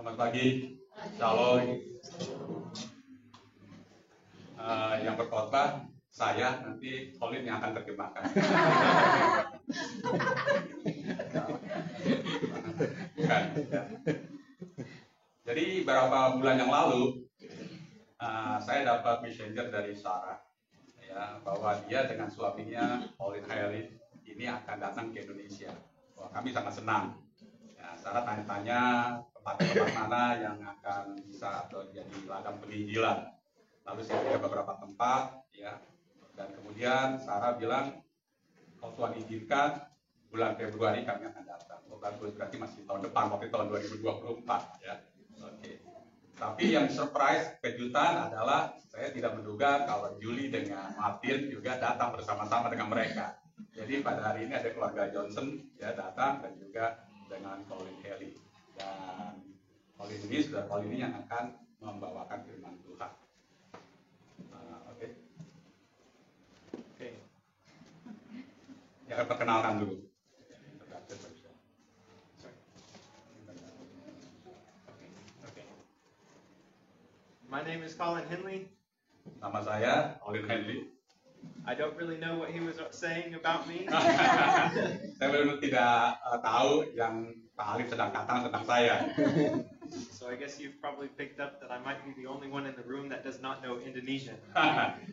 Selamat pagi, Shalom. Yang berkhotbah saya, nanti Colin yang akan terjemahkan. Bukan. Jadi beberapa bulan yang lalu saya dapat messenger dari Sarah, ya, bahwa dia dengan suaminya Colin Haley ini akan datang ke Indonesia. Wah, kami sangat senang. Ya, Sarah tanya-tanya tempat-tempat mana yang akan bisa atau jadi ladang penginjilan. Lalu saya lihat beberapa tempat, ya, dan kemudian Sarah bilang, kalau Tuhan izinkan, bulan Februari kami akan datang. Oh, bagus, berarti masih tahun depan, waktu tahun 2024, ya. Oke. Tapi yang surprise, kejutan adalah saya tidak menduga kalau Julie dengan Martin juga datang bersama-sama dengan mereka. Jadi pada hari ini ada keluarga Johnson, ya, datang, dan juga dengan Colin Haley. Dan Colin ini yang akan membawakan firman Tuhan. Oke. Ya, perkenalkan dulu. My name is Colin Henley. Nama saya Colin Henley. I don't really know what he was saying about me. Saya benar tidak tahu yang Pak Alif sedang katakan tentang saya. So I guess you've probably picked up that I might be the only one in the room that does not know Indonesian.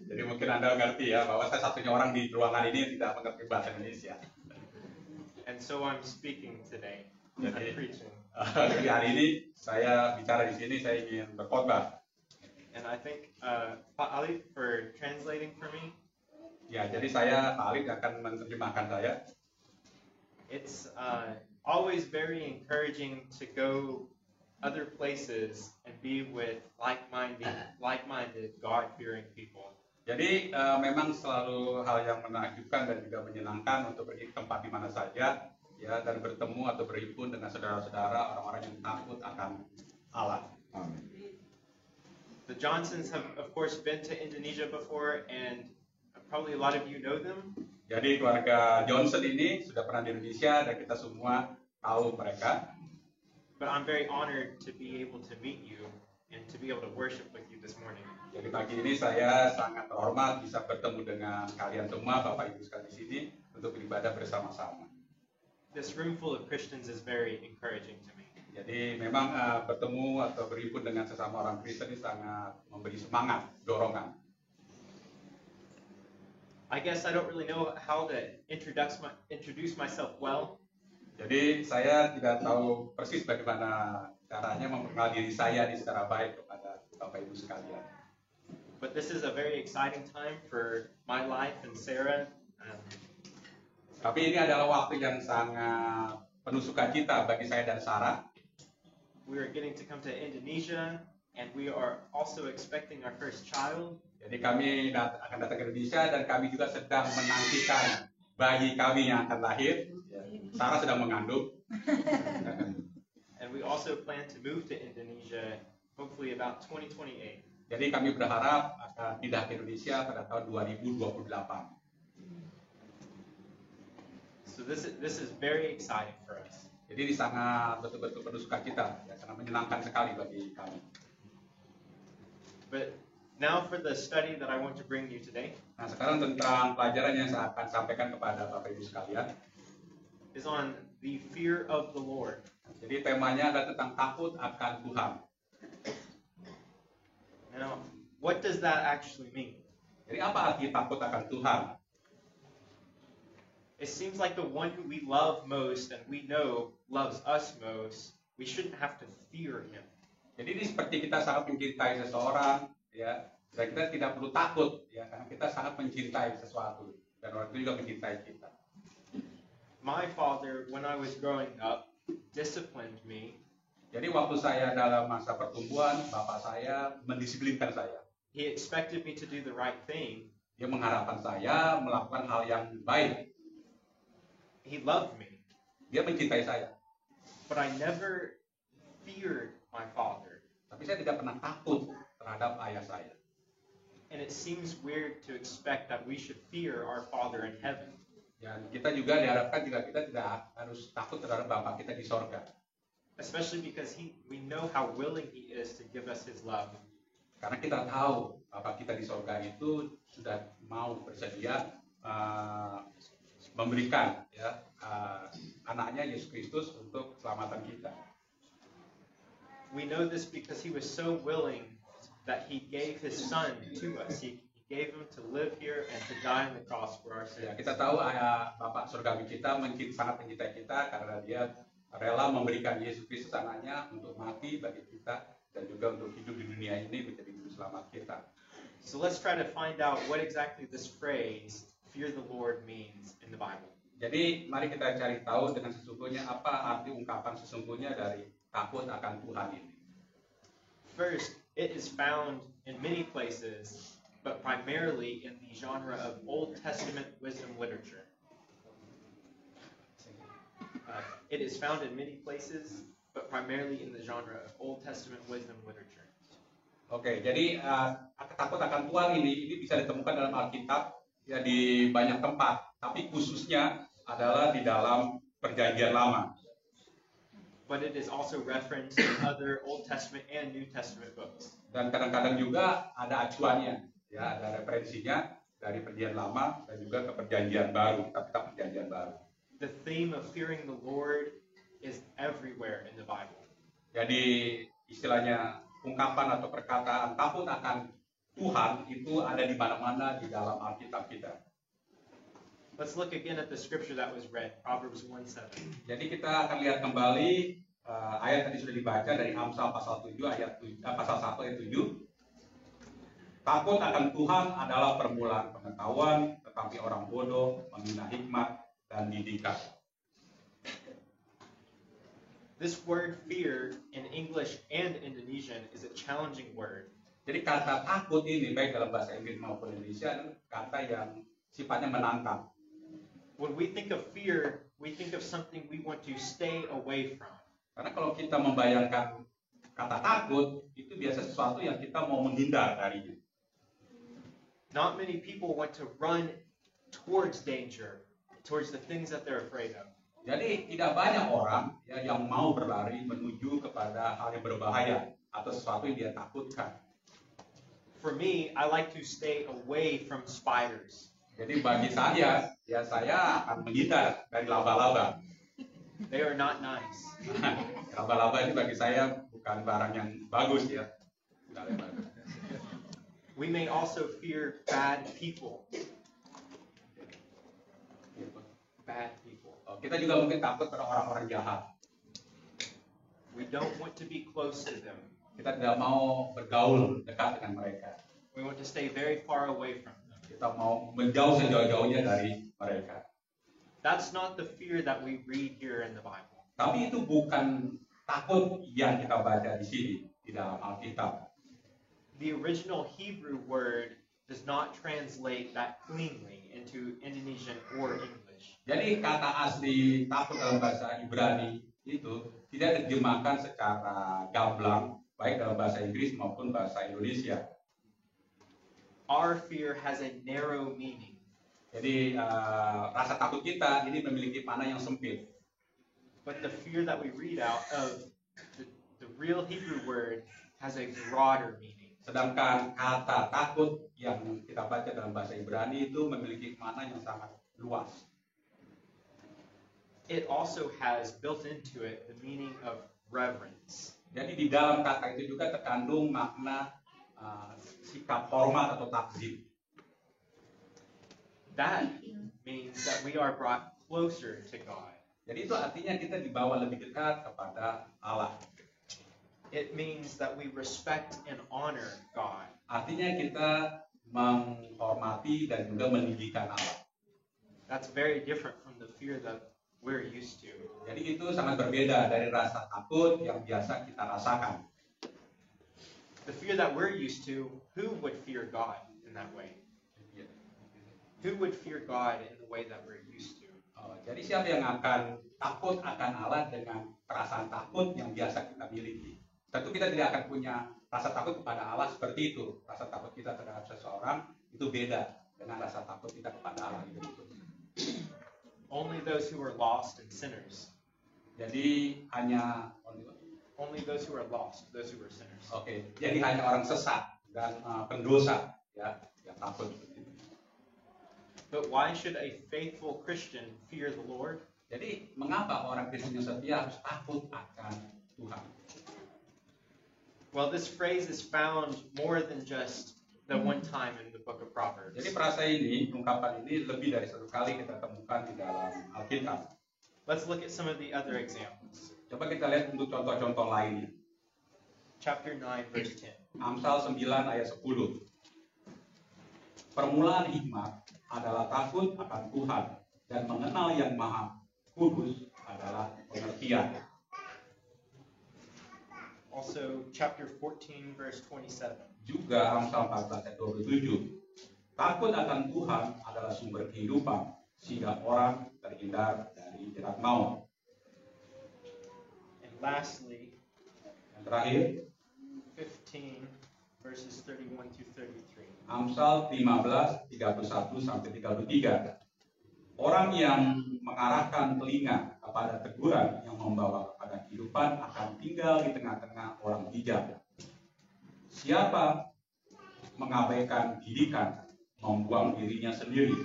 Jadi mungkin Anda ngerti ya bahwa saya satunya orang di ruangan ini yang tidak mengerti bahasa Indonesia. And so I'm speaking today. I'm preaching. Jadi hari ini saya bicara di sini, saya ingin berkhotbah. And I think Pak Alif for translating for me. Ya, jadi Pak Alif akan menerjemahkan saya. It's always very encouraging to go other places and be with like-minded, God-fearing people. Jadi memang selalu hal yang menakjubkan dan juga menyenangkan untuk pergi ke tempat di mana saja, ya, dan bertemu atau berhimpun dengan saudara-saudara orang-orang yang takut akan Allah. Amin. The Johnsons have, of course, been to Indonesia before, and probably a lot of you know them. Jadi keluarga Johnson ini sudah pernah di Indonesia dan kita semua tahu mereka. But I'm very honored to be able to meet you and to be able to worship with you this morning. Jadi pagi ini saya sangat terhormat bisa bertemu dengan kalian semua, Bapak Ibu sekalian di sini untuk beribadah bersama-sama. This room full of Christians is very encouraging to me. Jadi memang bertemu atau berhimpun dengan sesama orang Kristen ini sangat memberi semangat, dorongan. I guess I don't really know how to introduce myself well. Jadi saya tidak tahu persis bagaimana caranya memperkenalkan diri saya secara baik kepada Bapak Ibu sekalian. But this is a very exciting time for my life and Sarah. Tapi ini adalah waktu yang sangat penuh sukacita bagi saya dan Sarah. We are getting to come to Indonesia, and we are also expecting our first child. Jadi kami akan datang ke Indonesia dan kami juga sedang menantikan bayi kami yang akan lahir. Sarah sedang mengandung. And we also plan to move to Indonesia hopefully about 2028. Jadi kami berharap akan pindah ke Indonesia pada tahun 2028. So this is very exciting for us. Jadi ini sangat betul-betul penuh sukacita, ya, sangat menyenangkan sekali bagi kami. But now for the study that I want to bring you today. Nah, sekarang tentang pelajaran yang saya akan sampaikan kepada Bapak Ibu sekalian is on the fear of the Lord. Jadi temanya adalah tentang takut akan Tuhan. Now, what does that actually mean? Jadi apa arti takut akan Tuhan? It seems like the one who we love most and we know loves us most, we shouldn't have to fear him. Jadi ini seperti kita sangat mencintai seseorang, ya, dan kita tidak perlu takut, ya, karena kita sangat mencintai sesuatu dan orang itu juga mencintai kita. My father, when I was growing up, disciplined me. Jadi waktu saya dalam masa pertumbuhan, bapak saya mendisiplinkan saya. He expected me to do the right thing. Dia mengharapkan saya melakukan hal yang baik. He loved me. Dia mencintai saya. But I never feared my father. Tapi saya tidak pernah takut terhadap ayah saya. And it seems weird to expect that we should fear our Father in heaven. Dan kita juga diharapkan juga kita tidak harus takut terhadap Bapa kita di sorga. especially because we know how willing He is to give us His love. Karena kita tahu Bapa kita di sorga itu sudah mau bersedia memberikan ya anaknya Yesus Kristus untuk keselamatan kita. We know this because He was so willing that He gave His Son to us. He gave Him to live here and to die on the cross for our Ya, sins. kita tahu Bapak surgawi kita sangat mencintai kita karena Dia rela memberikan Yesus Kristus anaknya untuk mati bagi kita dan juga untuk hidup di dunia ini menjadi juru selamat kita. So let's try to find out what exactly this phrase, fear the Lord, means in the Bible. Jadi mari kita cari tahu dengan sesungguhnya apa arti ungkapan sesungguhnya dari takut akan Tuhan ini. First, it is found in many places, but primarily in the genre of Old Testament wisdom literature. It is found in many places, but primarily in the genre of Old Testament wisdom literature. Oke, jadi takut akan Tuhan ini bisa ditemukan dalam Alkitab ya di banyak tempat, tapi khususnya adalah di dalam Perjanjian Lama. But it is also referenced in other Old Testament and New Testament books. Dan kadang-kadang juga ada acuannya, ya ada referensinya dari Perjanjian Lama dan juga ke Perjanjian Baru, kitab-kitab Perjanjian Baru. The theme of fearing the Lord is everywhere in the Bible. Jadi istilahnya ungkapan atau perkataan takut akan Tuhan itu ada di mana-mana di dalam Alkitab kita. Let's look again at the scripture that was read, Proverbs 1:7. Jadi kita akan lihat kembali ayat tadi sudah dibaca dari Amsal pasal 7 pasal 1 ayat 7. Takut akan Tuhan adalah permulaan pengetahuan, tetapi orang bodoh menghina hikmat dan didikan. This word fear in English and Indonesian is a challenging word. Jadi kata takut ini baik dalam bahasa Inggris maupun Indonesia adalah kata yang sifatnya menantang. When we think of fear, we think of something we want to stay away from. Karena kalau kita membayangkan kata takut, itu biasa sesuatu yang kita mau menghindar darinya. Not many people want to run towards danger, towards the things that they're afraid of. Jadi tidak banyak orang ya, yang mau berlari menuju kepada hal yang berbahaya atau sesuatu yang dia takutkan. For me, I like to stay away from spiders. Jadi bagi saya, ya saya akan menghindar dari laba-laba. They are not nice. Laba-laba ini bagi saya bukan barang yang bagus ya. We may also fear bad people. Bad people. Kita juga mungkin takut pada orang-orang jahat. We don't want to be close to them. Kita tidak mau bergaul dekat dengan mereka. We want to stay very far away from them. Kita mau menjauh sejauh-jauhnya dari mereka. That's not the fear that we read here in the Bible. Tapi itu bukan takut yang kita baca di sini di dalam Alkitab. The original Hebrew word does not translate that cleanly into Indonesian or English. Jadi kata asli takut dalam bahasa Ibrani itu tidak diterjemahkan secara gamblang baik dalam bahasa Inggris maupun bahasa Indonesia. Our fear has a narrow meaning. Jadi rasa takut kita ini memiliki makna yang sempit. But the fear that we read out of the real Hebrew word has a broader meaning. Sedangkan kata takut yang kita baca dalam bahasa Ibrani itu memiliki makna yang sangat luas. It also has built into it the meaning of reverence. Jadi di dalam kata itu juga terkandung makna sikap hormat atau takzim. That means that we are brought closer to God. Jadi itu artinya kita dibawa lebih dekat kepada Allah. It means that we respect and honor God. Artinya kita menghormati dan juga meninggikan Allah. That's very different from the fear that we're used to. Jadi itu sangat berbeda dari rasa takut yang biasa kita rasakan. The fear that we're used to, who would fear God in that way? Who would fear God in the way that we're used to? Jadi siapa yang akan takut akan Allah dengan perasaan takut yang biasa kita miliki? Tentu kita tidak akan punya rasa takut kepada Allah seperti itu. Rasa takut kita terhadap seseorang itu beda dengan rasa takut kita kepada Allah itu. Only those who are lost and sinners. Jadi hanya only those who are lost, those who are sinners. Oke, jadi hanya orang sesat dan pendosa ya yang takut. But why should a faithful Christian fear the Lord? Jadi mengapa orang Kristen yang setia harus takut akan Tuhan? Well, this phrase is found more than just the one time in the book of Proverbs. Jadi frasa ini, ungkapan ini lebih dari satu kali kita temukan di dalam Alkitab. Let's look at some of the other examples. Coba kita lihat untuk contoh-contoh lainnya. Chapter 9, verse 10. Amsal 9 ayat 10. Permulaan hikmat adalah takut akan Tuhan dan mengenal yang Maha Kudus adalah pengertian. Also, chapter 14, verse 27. Juga Amsal 14 ayat 27. Takut akan Tuhan adalah sumber kehidupan sehingga orang terhindar dari jerat maut. And lastly, Yang terakhir, 15, verses 31 to 33. Amsal 15, 31 sampai 33. Orang yang mengarahkan telinga kepada teguran yang membawa kepada kehidupan akan tinggal di tengah-tengah orang bijak. Siapa mengabaikan didikan membuang dirinya sendiri,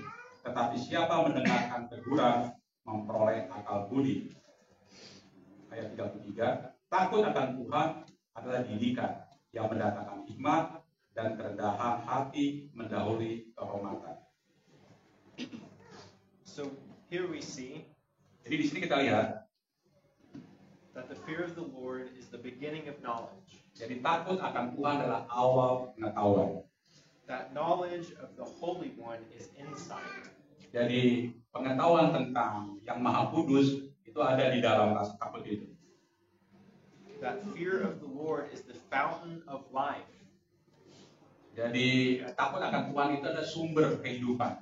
tetapi siapa mendengarkan teguran memperoleh akal budi. Ayat 33, takut akan Tuhan adalah didikan yang mendatangkan hikmat dan kerendahan hati mendahului kehormatan. So here we see Jadi di sini kita lihat, that the fear of the Lord is the beginning of knowledge. jadi takut akan Tuhan adalah awal pengetahuan. That knowledge of the Holy One is insight. Jadi pengetahuan tentang yang Maha Kudus itu ada di dalam rasa takut itu. That fear of the Lord is the fountain of life. Jadi takut akan Tuhan itu adalah sumber kehidupan.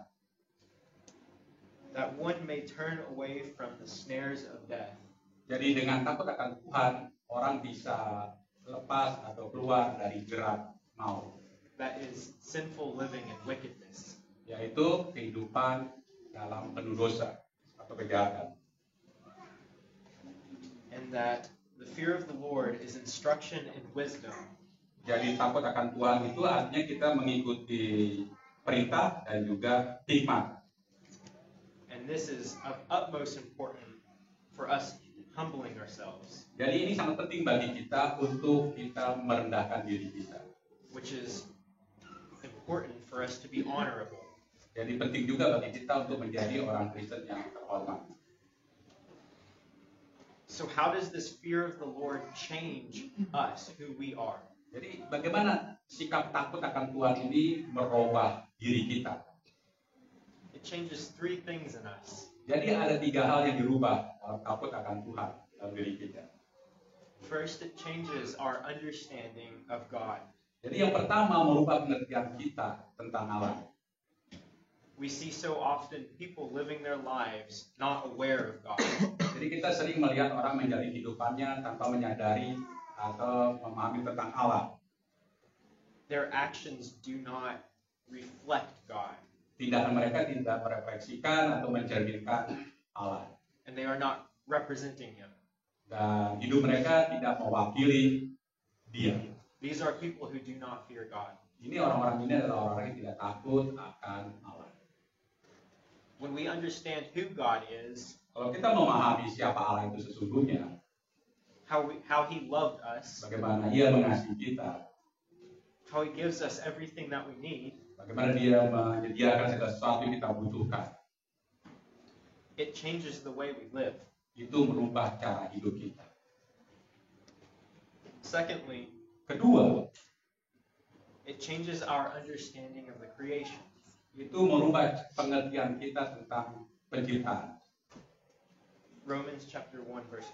That one may turn away from the snares of death. Jadi dengan takut akan Tuhan, orang bisa lepas atau keluar dari jerat maut, That is sinful living and wickedness. yaitu kehidupan dalam penuh dosa atau kejahatan. And that the fear of the Lord is instruction and wisdom. Jadi takut akan Tuhan itu artinya kita mengikuti perintah dan juga hikmat. And this is of utmost importance for us humbling ourselves, Jadi ini sangat penting bagi kita untuk kita merendahkan diri kita. which is important for us to be honorable. Jadi penting juga bagi kita untuk menjadi orang Kristen yang terhormat. So how does this fear of the Lord change us, who we are? Jadi bagaimana sikap takut akan Tuhan ini merubah diri kita? It changes three things in us. Jadi ada 3 hal yang dirubah dalam takut akan Tuhan dalam diri kita. First, it changes our understanding of God. Jadi yang pertama merubah pengertian kita tentang Allah. We see so often people living their lives not aware of God. Jadi kita sering melihat orang menjalani kehidupannya tanpa menyadari atau memahami tentang Allah. Their actions do not reflect God, Tindakan mereka tidak merefleksikan atau mencerminkan Allah. and they are not representing Him. Dan hidup mereka tidak mewakili Dia. These are people who do not fear God. Ini orang-orang ini adalah orang yang tidak takut akan Allah. When we understand who God is, Kalau kita memahami siapa Allah itu sesungguhnya, how He loved us, bagaimana Ia mengasihi kita, how He gives us everything that we need, bagaimana Dia menyediakan segala sesuatu yang kita butuhkan, it changes the way we live. itu merubah cara hidup kita. Secondly, Kedua, it changes our understanding of the creation. itu merubah pengertian kita tentang penciptaan. Romans chapter 1 verse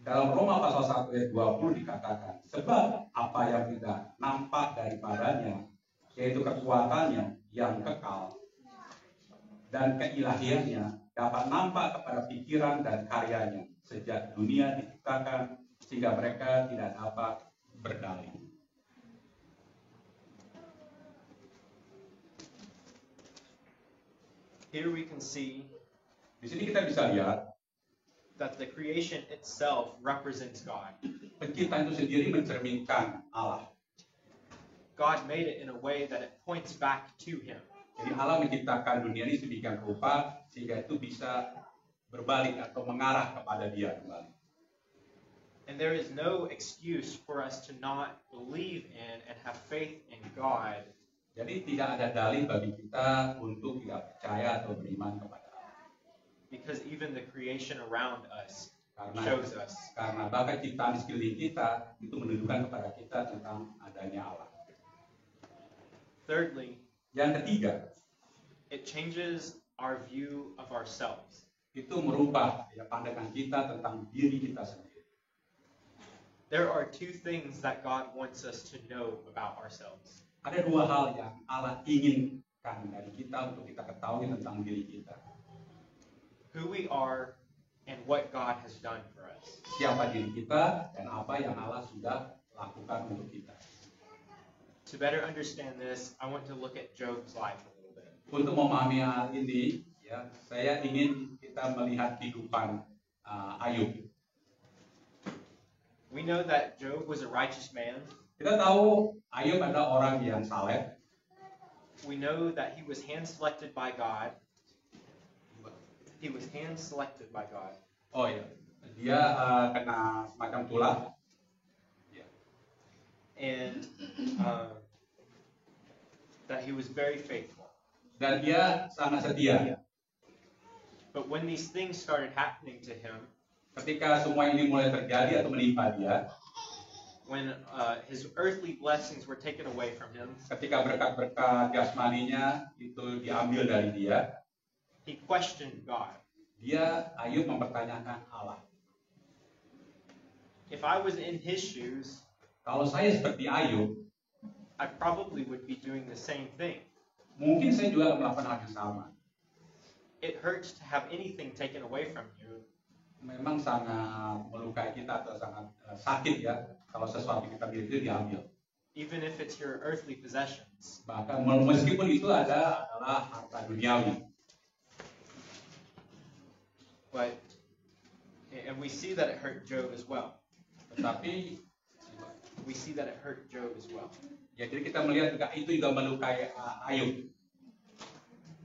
20. Dalam Roma pasal 1 ayat 20 dikatakan, sebab apa yang tidak nampak daripadanya, yaitu kekuatannya yang kekal dan keilahiannya, dapat nampak kepada pikiran dan karyanya sejak dunia diciptakan, sehingga mereka tidak dapat berdalih. Here we can see Di sini kita bisa lihat that the creation itself represents God. Penciptaan itu sendiri mencerminkan Allah. God made it in a way that it points back to Him. Jadi Allah menciptakan dunia ini sedemikian rupa sehingga itu bisa berbalik atau mengarah kepada Dia kembali. And there is no excuse for us to not believe in and have faith in God. Jadi tidak ada dalih bagi kita untuk tidak percaya atau beriman kepada Allah. Because even the creation around us Karena shows us. Karena bahkan ciptaan di sekeliling kita itu menunjukkan kepada kita tentang adanya Allah. Thirdly, Yang ketiga, it changes our view of ourselves. itu merubah pandangan kita tentang diri kita sendiri. There are two things that God wants us to know about ourselves. Ada dua hal yang Allah inginkan dari kita untuk kita ketahui tentang diri kita. Who we are and what God has done for us. Siapa diri kita dan apa yang Allah sudah lakukan untuk kita. To better understand this, I want to look at Job's life a little bit. Untuk memahami hal ini, ya, saya ingin kita melihat kehidupan Ayub. We know that Job was a righteous man. Kita tahu Ayub adalah orang yang saleh. We know that he was hand-selected by God. He was hand-selected by God. Oh iya, dia kena semacam tulah. Ya. And that he was very faithful. Dan dia sangat setia. But when these things started happening to him, Ketika semua ini mulai terjadi atau menimpa dia, when his earthly blessings were taken away from him, ketika berkat-berkat jasmaninya itu diambil dari dia, he questioned God. Ayub mempertanyakan Allah. If I was in his shoes, Kalau saya seperti Ayub, I probably would be doing the same thing. mungkin saya juga melakukan hal yang sama. It hurts to have anything taken away from you. Memang sangat melukai kita atau sangat sakit ya kalau sesuatu kita miliki diambil. Even if it's your earthly possessions. Bahkan meskipun itu adalah harta duniawi. But and we see that it hurt Job as well. Tetapi We see that it hurt Job as well. ya, jadi kita melihat juga itu juga melukai Ayub.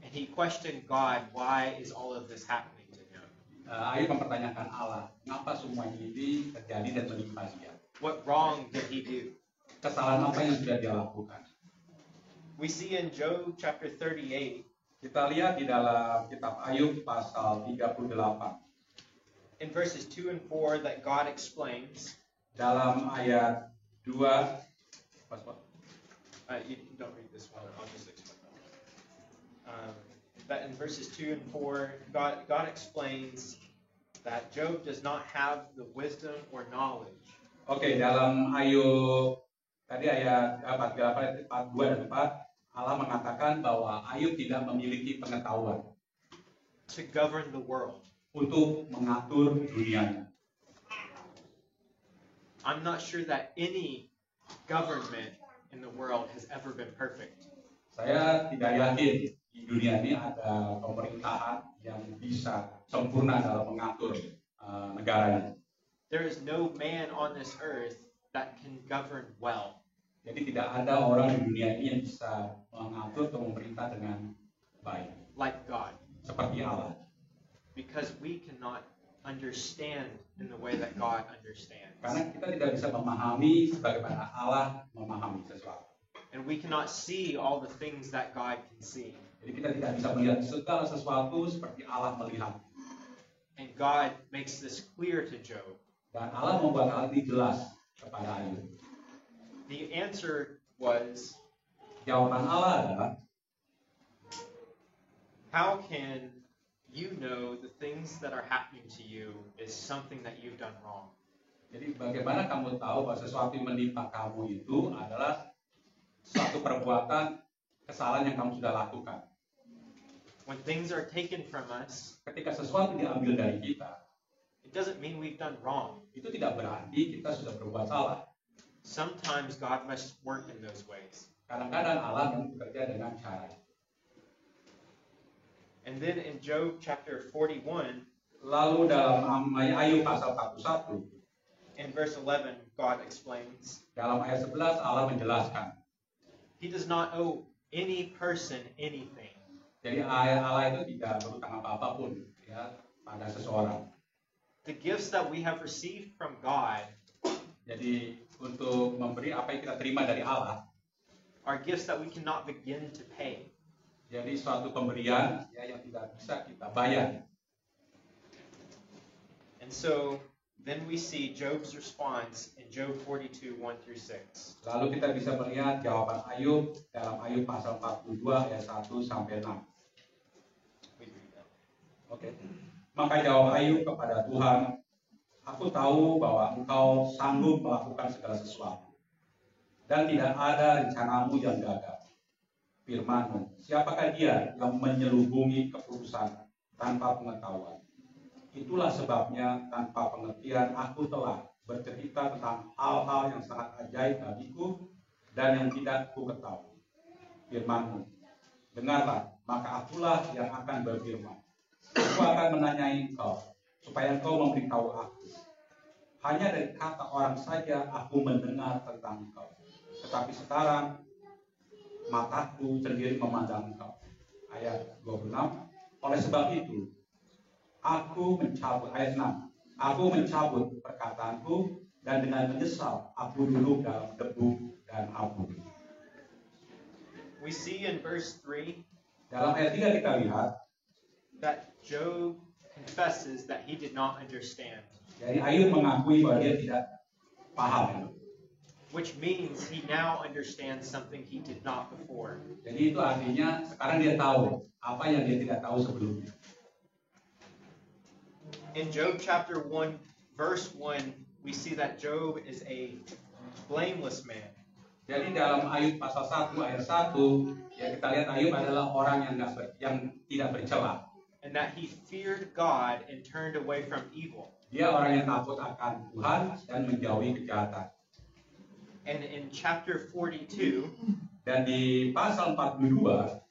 And he questioned God, why is all of this happening to him? Ayub mempertanyakan Allah, mengapa semua ini terjadi dan menimpa dia? What wrong did he do? Kesalahan apa yang sudah dia lakukan? We see in Job chapter 38, Kita lihat di dalam kitab Ayub pasal 38. in verses 2 and 4, that God explains. Dalam ayat 2, You don't read this one, I'll just explain that in verses 2 and 4, God explains that Job does not have the wisdom or knowledge Oke, dalam Ayub tadi ayat 2 dan 4, Allah mengatakan bahwa Ayub tidak memiliki pengetahuan to govern the world. untuk mengatur dunianya. I'm not sure that any government in the world has ever been perfect. Saya tidak yakin di dunia ini ada pemerintahan yang bisa sempurna dalam mengatur negaranya. There is no man on this earth that can govern well. Jadi tidak ada orang di dunia ini yang bisa mengatur atau memerintah dengan baik Like God. seperti Allah. Because we cannot understand in the way that God understands. Karena kita tidak bisa memahami sebagaimana Allah memahami sesuatu. And we cannot see all the things that God can see. Jadi kita tidak bisa melihat segala sesuatu seperti Allah melihat. And God makes this clear to Job. Dan Allah membuat hal ini jelas kepada Ayub. The answer was, Jawaban Allah adalah, how can you know the things that are happening to you is something that you've done wrong? jadi bagaimana kamu tahu bahwa sesuatu yang menimpa kamu itu adalah suatu perbuatan kesalahan yang kamu sudah lakukan. When things are taken from us, Ketika sesuatu diambil dari kita, it doesn't mean we've done wrong. itu tidak berarti kita sudah berbuat salah. Sometimes God must work in those ways. Kadang-kadang Allah memang bekerja dengan cara. And then in Job chapter 41, Lalu dalam Ayub pasal 41, in verse 11, God explains, dalam ayat 11 Allah menjelaskan. He does not owe any person anything. Jadi Allah itu tidak berutang apa-apapun ya pada seseorang. The gifts that we have received from God Jadi untuk memberi apa yang kita terima dari Allah, are gifts that we cannot begin to pay. jadi suatu pemberian ya yang tidak bisa kita bayar. And so then we see Job's response in Job 42, 1 through 6. Lalu kita bisa melihat jawaban Ayub dalam Ayub pasal 42 ayat 1 sampai 6. We read that. Oke. Maka jawab Ayub kepada Tuhan, aku tahu bahwa Engkau sanggup melakukan segala sesuatu, dan tidak ada rencanamu yang gagal. Firman-Mu, siapakah dia yang menyelubungi keputusan tanpa pengetahuan? Itulah sebabnya tanpa pengertian aku telah bercerita tentang hal-hal yang sangat ajaib bagiku dan yang tidak ku ketahui. Firman-Mu, dengarlah, maka akulah yang akan berfirman. Aku akan menanyai engkau, supaya engkau memberitahu aku. Hanya dari kata orang saja aku mendengar tentang engkau. Tetapi sekarang mataku sendiri memandang engkau. Ayat 26. Oleh sebab itu, aku mencabut, ayat 6. Aku mencabut perkataanku dan dengan menyesal aku duduk dalam debu dan abu. We see in verse 3 Dalam ayat 3 kita lihat, that Job confesses that he did not understand, jadi Ayub mengakui bahwa dia tidak paham. which means he now understands something he did not before. Jadi itu artinya sekarang dia tahu apa yang dia tidak tahu sebelumnya. In Job chapter 1, verse 1, we see that Job is a blameless man. Jadi dalam Ayub pasal 1 ayat 1, ya kita lihat Ayub adalah orang yang tidak bercela. And that he feared God and turned away from evil. Dia orang yang takut akan Tuhan dan menjauhi kejahatan. And in chapter 42, Dan di pasal 42,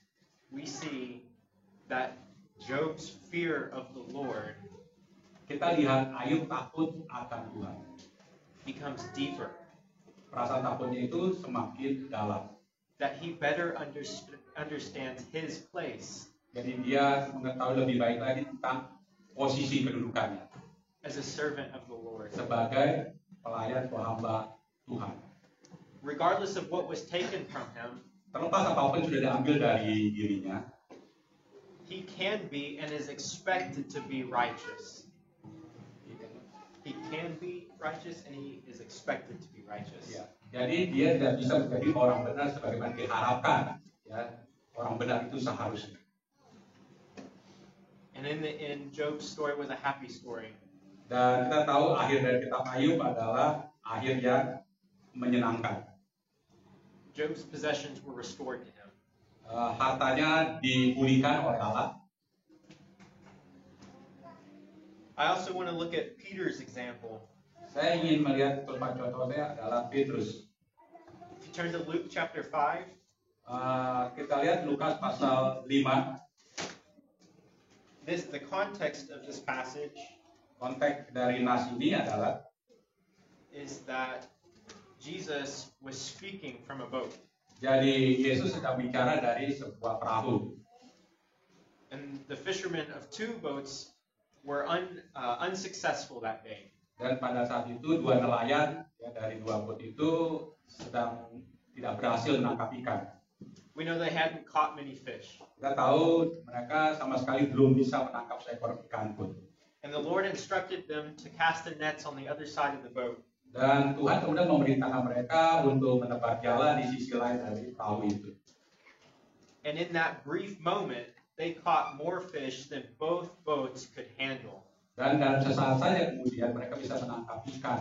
we see that Job's fear of the Lord kita lihat Ayub takut akan Tuhan. becomes deeper. Perasaan takutnya itu semakin dalam. That he better understands his place Jadi dia mengetahui lebih baik lagi tentang posisi kedudukannya as a servant of the Lord. sebagai pelayan atau hamba Tuhan. Regardless of what was taken from him, Terlepas apapun sudah diambil dari dirinya, he can be and is expected to be righteous. He can be righteous and he is expected to be righteous. ya, jadi dia tidak bisa menjadi orang benar sebagaimana diharapkan. Ya, orang benar itu seharusnya. And in Job's story was a happy story. Dan kita tahu akhir dari kitab Ayub adalah akhir yang menyenangkan. Job's possessions were restored to him. Hartanya dipulihkan oleh Allah. I also want to look at Peter's example. Saya ingin melihat contoh-contohnya adalah Petrus. If you turn to Luke chapter 5, Kita lihat Lukas pasal 5. the context of this passage Konteks dari nas ini adalah is that Jesus was speaking from a boat. jadi Yesus sedang bicara dari sebuah perahu. And the fishermen of two boats were unsuccessful that day. Dan pada saat itu dua nelayan ya, dari dua bot itu sedang tidak berhasil menangkap ikan. We know they hadn't caught many fish. Kita tahu mereka sama sekali belum bisa menangkap seekor ikan pun. And the Lord instructed them to cast the nets on the other side of the boat. Dan Tuhan kemudian memerintahkan mereka untuk menebar jala di sisi lain dari perahu itu. And in that brief moment, they caught more fish than both boats could handle. Dan dalam sesaat saja kemudian mereka bisa menangkap ikan.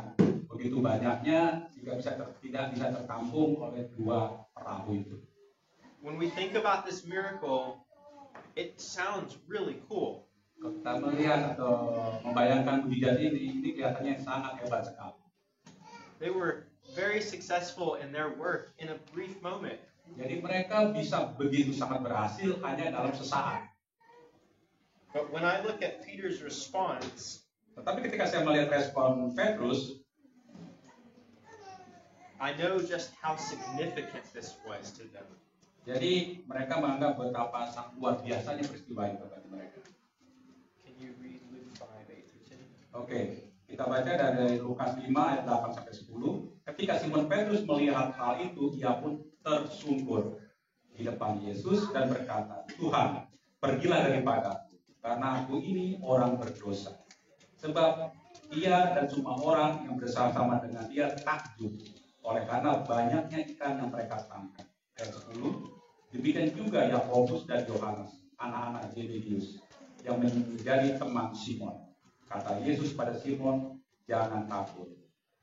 Begitu banyaknya tidak bisa tertampung oleh dua perahu itu. When we think about this miracle, it sounds really cool. Kalau kita melihat atau membayangkan mujizat ini kelihatannya sangat hebat sekali. They were very successful in their work in a brief moment. Jadi mereka bisa begitu sangat berhasil hanya dalam sesaat. But when I look at Peter's response, Tetapi ketika saya melihat respon Petrus, I know just how significant this was to them. jadi mereka menganggap betapa sangat luar biasanya peristiwa itu bagi mereka. Can you read Luke 5:8-10? Oke, kita baca dari Lukas 5 ayat 8 sampai 10. Ketika Simon Petrus melihat hal itu, ia pun tersungkur di depan Yesus dan berkata, "Tuhan, pergilah daripadaku, karena aku ini orang berdosa." Sebab ia dan semua orang yang bersama-sama dengan dia takjub oleh karena banyaknya ikan yang mereka tangkap. Ayat 10. Demikian juga Yakobus dan Yohanes, anak-anak Zebedius, yang menjadi teman Simon. Kata Yesus pada Simon, "Jangan takut.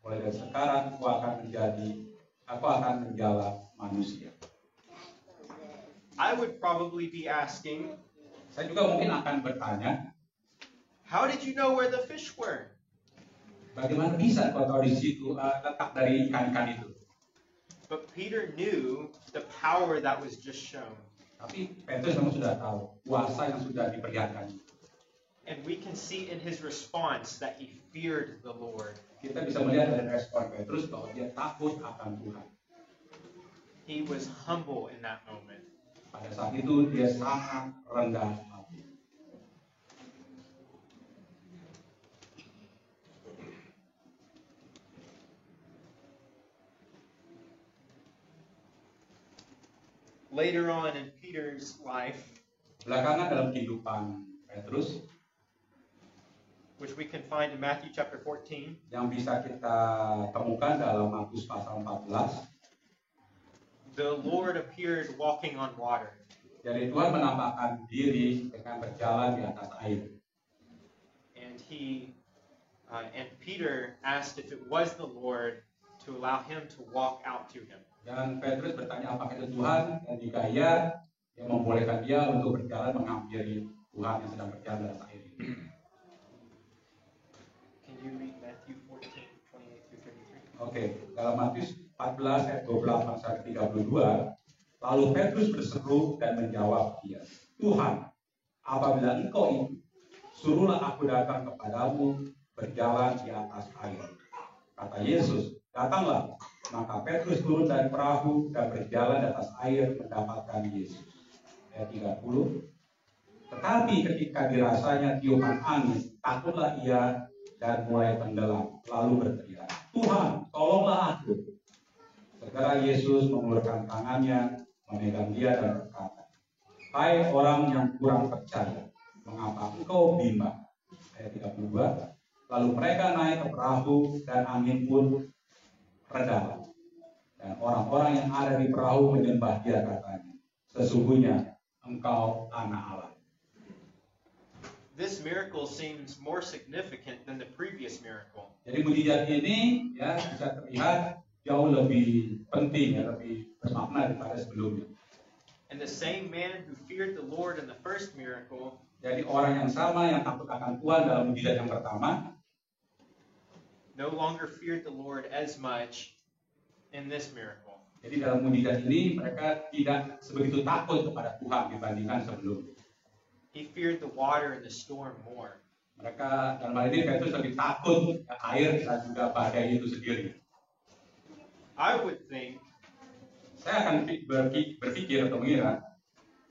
Mulai dari sekarang aku akan menjala manusia." I would probably be asking, Saya juga mungkin akan bertanya, how did you know where the fish were? bagaimana bisa kau tahu di situ letak dari ikan-ikan itu? But Peter knew the power that was just shown. Tapi Petrus memang sudah tahu kuasa yang sudah diperlihatkan. And we can see in his response that he feared the Lord. Kita bisa melihat dari respon Petrus bahwa dia takut akan Tuhan. He was humble in that moment. Pada saat itu dia sangat rendah hati. Later on in Peter's life, Belakangan dalam kehidupan Petrus, which we can find in Matthew chapter 14, yang bisa kita temukan dalam Matius pasal 14, the Lord appeared walking on water. jadi Tuhan menampakkan diri dengan berjalan di atas air. And Peter asked if it was the Lord to allow him to walk out to him. Dan Petrus bertanya apakah itu Tuhan, dan jika iya, yang membolehkan dia untuk berjalan menghampiri Tuhan yang sedang berjalan di atas air itu. Can you read Matthew 14:28-33? Oke, dalam Matius 14 ayat 28 sampai 32, lalu Petrus berseru dan menjawab dia, "Tuhan, apabila Engkau itu, suruhlah aku datang kepadamu berjalan di atas air." Kata Yesus, "Datanglah." Maka Petrus turun dari perahu dan berjalan di atas air mendapatkan Yesus. Ayat 30. Tetapi ketika dirasanya tiupan angin, takutlah ia dan mulai tenggelam, lalu berteriak, "Tuhan, tolonglah aku." Segera Yesus mengulurkan tangannya, memegang dia dan berkata, "Hai orang yang kurang percaya, mengapa engkau bimbang?" Ayat 32. Lalu mereka naik ke perahu dan angin pun reda. Dan orang-orang yang ada di perahu menyembah dia, katanya, "Sesungguhnya engkau anak Allah." This miracle seems more significant than the previous miracle. Jadi mujizat ini ya bisa terlihat jauh lebih penting, ya, lebih bermakna daripada sebelumnya. And the same man who feared the Lord in the first miracle Jadi orang yang sama yang takut akan Tuhan dalam mujizat yang pertama, no longer feared the Lord as much in this miracle. jadi dalam mujizat ini mereka tidak sebegitu takut kepada Tuhan dibandingkan sebelumnya. He feared the water and the storm more. Mereka dalam hal ini Petrus lebih takut air dan juga badai itu sendiri. I would think Saya akan berpikir atau mengira,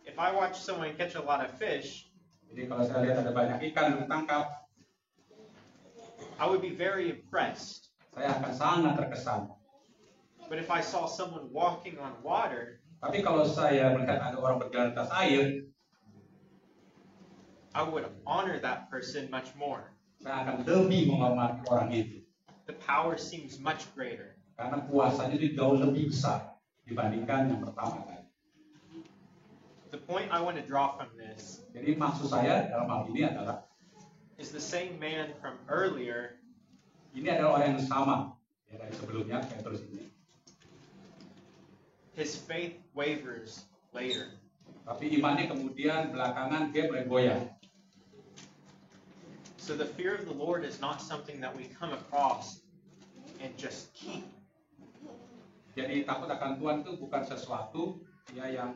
if I watch someone catch a lot of fish, jadi kalau saya lihat ada banyak ikan yang ditangkap, I would be very impressed. saya akan sangat terkesan. But if I saw someone walking on water, Tapi kalau saya melihat ada orang berjalan di atas air, I would honor that person much more. saya akan lebih menghormati orang itu. The power seems much greater. Karena kuasanya itu jauh lebih besar dibandingkan yang pertama kali. The point I want to draw from this Jadi maksud saya dalam hal ini adalah, is the same man from earlier ini adalah orang yang sama ya, dari sebelumnya, Petrus ini. his faith wavers later. Tapi imannya kemudian belakangan dia mulai goyah. So the fear of the Lord is not something that we come across and just keep. Jadi takut akan Tuhan itu bukan sesuatu ya yang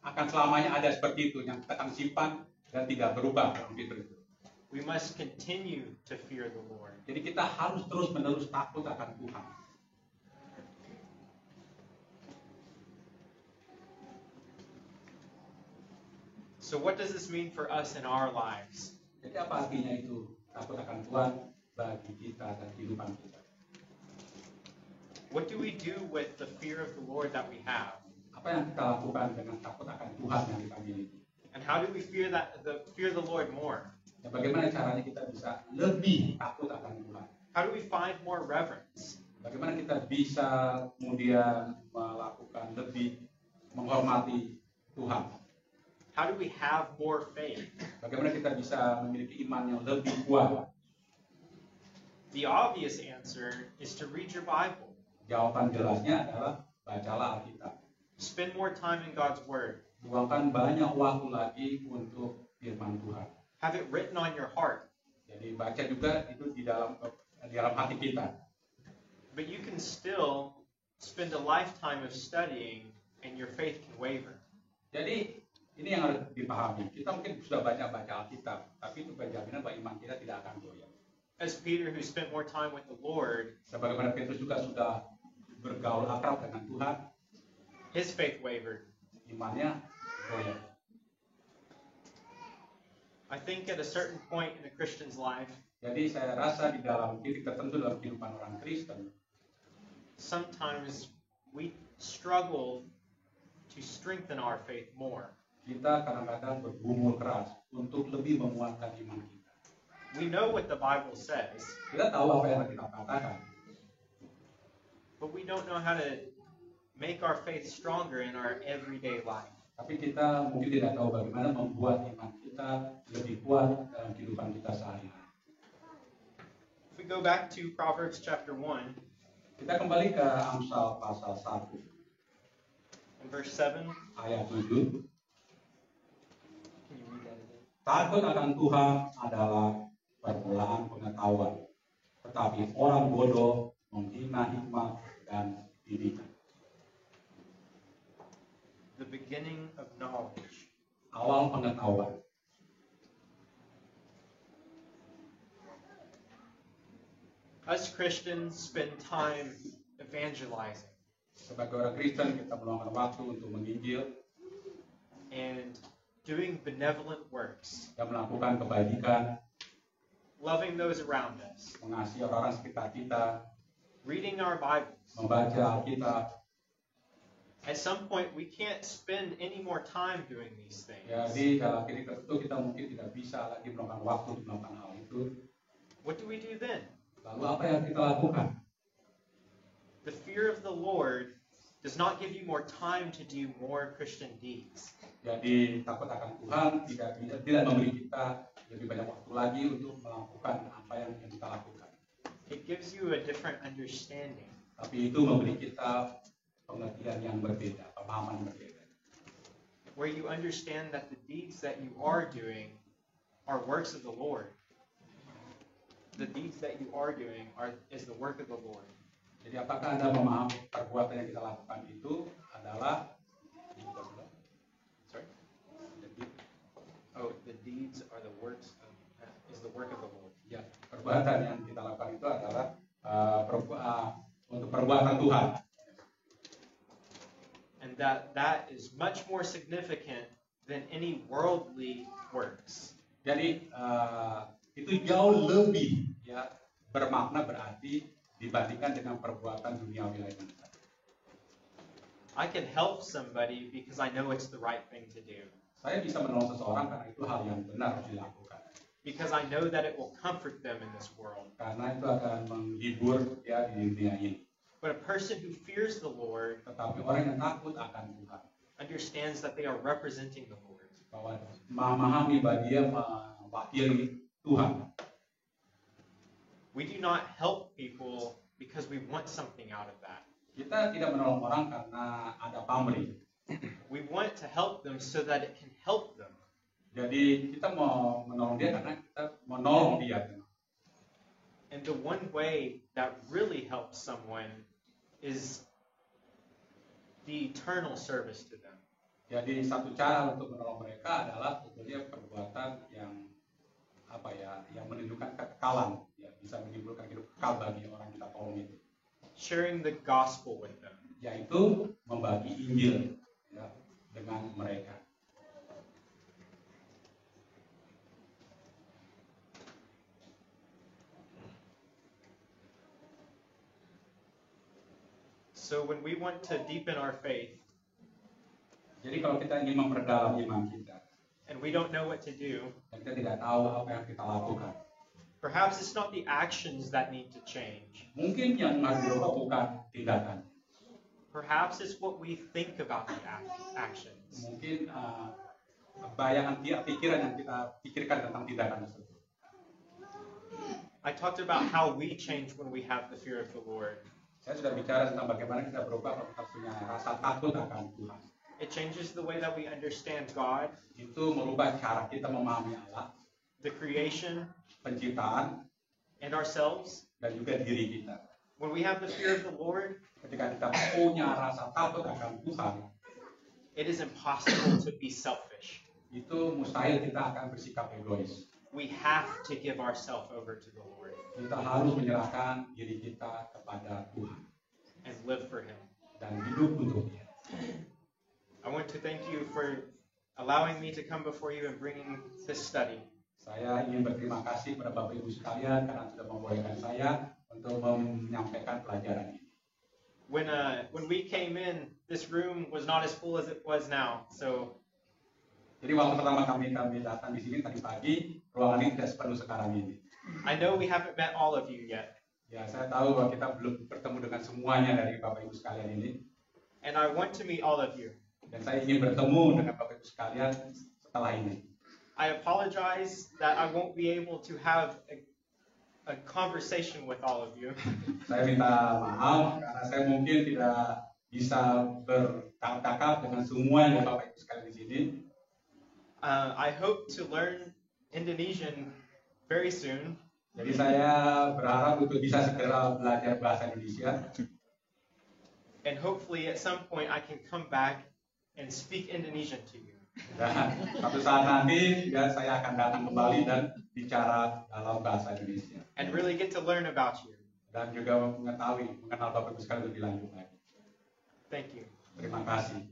akan selamanya ada seperti itu, yang kita akan simpan dan tidak berubah dalam fitur itu. We must continue to fear the Lord. Jadi kita harus terus-menerus takut akan Tuhan. So what does this mean for us in our lives? Jadi apa artinya itu takut akan Tuhan bagi kita dan kehidupan kita? What do we do with the fear of the Lord that we have? Apa yang kita lakukan dengan takut akan Tuhan yang kita miliki? And how do we fear the Lord more? Dan bagaimana caranya kita bisa lebih takut akan Tuhan? How do we find more reverence? Bagaimana kita bisa kemudian melakukan lebih menghormati Tuhan? How do we have more faith? Bagaimana kita bisa memiliki iman yang lebih kuat? The obvious answer is to read your Bible. Jawaban jelasnya adalah bacalah Alkitab. Spend more time in God's Word. Luangkan banyak waktu lagi untuk firman Tuhan. Have it written on your heart. Jadi baca juga itu di dalam hati kita. But you can still spend a lifetime of studying and your faith can waver. Jadi ini yang harus dipahami. Kita mungkin sudah baca Alkitab, tapi itu penjaminan bahwa iman kita tidak akan goyah. As Peter, who spent more time with the Lord, Sebagaimana Petrus juga sudah bergaul akrab dengan Tuhan, his faith wavered. imannya goyah. I think at a certain point in a Christian's life, Jadi saya rasa di dalam titik tertentu dalam kehidupan orang Kristen, sometimes we struggle to strengthen our faith more. kita kadang-kadang bergumul keras untuk lebih menguatkan iman kita. We know what the Bible says, Kita tahu apa yang kita katakan, but we don't know how to make our faith stronger in our everyday life. tapi kita mungkin tidak tahu bagaimana membuat iman kita lebih kuat dalam kehidupan kita sehari-hari. If we go back to Proverbs chapter 1, Kita kembali ke Amsal pasal 1 in verse 7, ayat 7. can you read that again? Takut akan Tuhan adalah permulaan pengetahuan, tetapi orang bodoh menghina hikmat dan didikan. The beginning of knowledge. Awal pengetahuan. Us Christians spend time evangelizing Sebagai orang Kristen kita meluangkan waktu untuk menginjil and doing benevolent works, dan melakukan kebajikan, loving those around us, mengasihi orang-orang sekitar kita, reading our Bibles. membaca Alkitab. At some point, we can't spend any more time doing these things. Jadi dalam titik tertentu kita mungkin tidak bisa lagi meluangkan waktu untuk melakukan hal itu. What do we do then? Lalu apa yang kita lakukan? The fear of the Lord does not give you more time to do more Christian deeds. Jadi takut akan Tuhan tidak memberi kita lebih banyak waktu lagi untuk melakukan apa yang kita lakukan. It gives you a different understanding. Tapi itu memberi kita pengertian yang berbeda, pemahaman berbeda. Where you understand that the deeds that you are doing are works of the Lord. The deeds that you are doing is the work of the Lord. Jadi apakah Anda memahami perbuatan yang kita lakukan itu adalah Sorry? Oh, the deeds are the works of is the work of the Lord. ya, perbuatan yang kita lakukan itu adalah untuk perbuatan Tuhan. And that is much more significant than any worldly works. Jadi itu jauh lebih ya bermakna berarti dibandingkan dengan perbuatan duniawi lainnya. I can help somebody because I know it's the right thing to do. Saya bisa menolong seseorang karena itu hal yang benar harus dilakukan. Because I know that it will comfort them in this world. Karena itu akan menghibur ya di dunia ini. But a person who fears the Lord Tetapi orang yang takut akan Tuhan, understands that they are representing the Lord. bahwa memahami bahwa dia mewakili Tuhan. We do not help people because we want something out of that. Kita tidak menolong orang karena ada pamrih. We want to help them so that it can help them. Jadi kita mau menolong dia karena kita menolong dia. And the one way that really helps someone is the eternal service to them. Jadi satu cara untuk menolong mereka adalah tentunya perbuatan yang yang menunjukkan kekekalan, ya, bisa menimbulkan hidup kekal bagi orang kita tolong itu. Sharing the gospel with them. Yaitu membagi Injil, ya, dengan mereka. So when we want to deepen our faith, jadi kalau kita ingin memperdalam iman kita, and we don't know what to do, dan kita tidak tahu apa yang kita lakukan, perhaps it's not the actions that need to change. mungkin yang harus dirubah bukan tindakan. Perhaps it's what we think about the actions. Mungkin bayangan pikiran yang kita pikirkan tentang tindakan tersebut. I talked about how we change when we have the fear of the Lord. Saya sudah bicara tentang bagaimana kita berubah kalau kita punya rasa takut akan Tuhan. It changes the way that we understand God, Itu merubah cara kita memahami Allah, the creation, penciptaan, and ourselves. dan juga diri kita. When we have the fear of the Lord, Ketika kita punya rasa takut akan Tuhan, it is impossible to be selfish. itu mustahil kita akan bersikap egois. We have to give ourselves over to the Lord Kita harus menyerahkan diri kita kepada Tuhan and live for Him. dan hidup untuk Dia. I want to thank you for allowing me to come before you and bringing this study. Saya ingin berterima kasih kepada Bapak Ibu sekalian karena sudah membolehkan saya untuk menyampaikan pelajaran ini. When we came in, this room was not as full as it was now. So Jadi waktu pertama kami datang di sini tadi pagi, ruangan ini tidak sepenuh sekarang ini. I know we haven't met all of you yet, Ya, saya tahu bahwa kita belum bertemu dengan semuanya dari Bapak Ibu sekalian ini. and I want to meet all of you. Dan saya ingin bertemu dengan Bapak Ibu sekalian setelah ini. I apologize that I won't be able to have a conversation with all of you. Saya minta maaf karena saya mungkin tidak bisa bercakap dengan semua yang Bapak Ibu sekalian di sini. I hope to learn Indonesian very soon. Jadi saya berharap untuk bisa segera belajar bahasa Indonesia. And hopefully at some point I can come back and speak Indonesian to you. Dan suatu saat nanti ya, saya akan datang kembali dan bicara dalam bahasa Indonesia. And really get to learn about you. Dan juga mengenal Bapak Ibu sekalian lebih lanjut lagi. Thank you. Terima kasih.